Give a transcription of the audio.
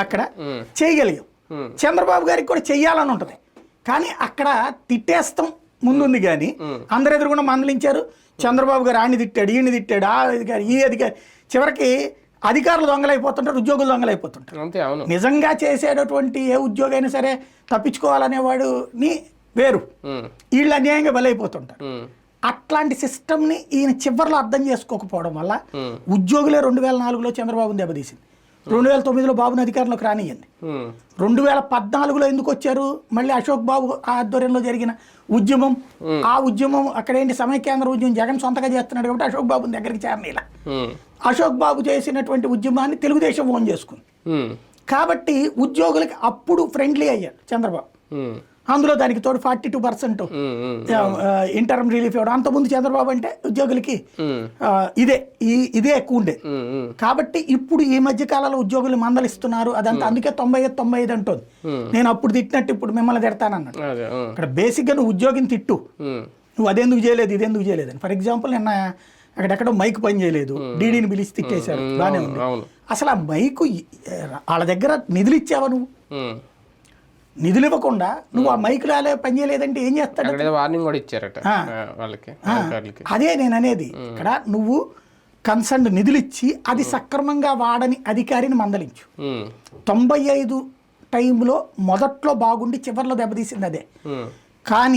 అక్కడ చేయగలిగాం. చంద్రబాబు గారికి కూడా చెయ్యాలని ఉంటుంది, కానీ అక్కడ తిట్టేస్తాం ముందుంది. కానీ అందరు ఎదురుకుండా మందలించారు. చంద్రబాబు గారు ఆడిని తిట్టాడు, ఈయన్ని తిట్టాడు, ఆ అధికారి ఈ అధికారి, చివరికి అధికారులు దొంగలైపోతుంటారు, ఉద్యోగులు దొంగలైపోతుంటారు. నిజంగా చేసేటటువంటి ఏ ఉద్యోగి అయినా సరే తప్పించుకోవాలనేవాడుని వేరు, వీళ్ళు అన్యాయంగా బలైపోతుంటారు. అట్లాంటి సిస్టమ్ని ఈయన చివరిలో అర్థం చేసుకోకపోవడం వల్ల ఉద్యోగులే 2004లో చంద్రబాబుని దెబ్బతీసింది. 2009లో బాబుని అధికారంలోకి రానియ్యండి. 2014లో ఎందుకు వచ్చారు? మళ్ళీ అశోక్ బాబు ఆధ్వర్యంలో జరిగిన ఉద్యమం, ఆ ఉద్యమం అక్కడేంటి సమైక్యాంధ్ర ఉద్యమం జగన్ సొంతగా చేస్తున్నాడు కాబట్టి అశోక్ బాబుని దగ్గరికి చేరనీలా. అశోక్ బాబు చేసినటువంటి ఉద్యమాన్ని తెలుగుదేశం ఓన్ చేసుకుంది కాబట్టి ఉద్యోగులకి అప్పుడు ఫ్రెండ్లీ అయ్యాడు చంద్రబాబు. అందులో దానికి తోడు 42% ఇంటర్మ్ రిలీఫ్ ఇవ్వడం. అంతకుముందు చంద్రబాబు అంటే ఉద్యోగులకి ఇదే ఎక్కువ ఉండేది. కాబట్టి ఇప్పుడు ఈ మధ్య కాలంలో ఉద్యోగులు మందలిస్తున్నారు అదంతా. అందుకే 95 అంటుంది. నేను అప్పుడు తిట్టినట్టు ఇప్పుడు మిమ్మల్ని తిడతానన్నాడు. ఇక్కడ బేసిక్గా నువ్వు ఉద్యోగిని తిట్టు, నువ్వు అదెందుకు చేయలేదు ఇదెందుకు చేయలేదు అని. ఫర్ ఎగ్జాంపుల్ నిన్న అక్కడెక్కడో మైక్ పని చేయలేదు, డీడీని పిలిచి తిట్టేశారు, బాగానే ఉంది. అసలు ఆ మైకు వాళ్ళ దగ్గర నిధులు ఇచ్చావా? నువ్వు నిధులు ఇవ్వకుండా నువ్వు ఆ మైక్ రాలే పని చేయలేదంటే ఏం చేస్తాడు? వార్నింగ్ కూడా ఇచ్చారట వాళ్ళకి. అదే నేను అనేది, ఇక్కడ నువ్వు కన్సర్న్ నిధులు ఇచ్చి అది సక్రమంగా వాడని అధికారిని మందలించు. 95 టైంలో మొదట్లో బాగుండి చివరిలో దెబ్బతీసింది అదే. కానీ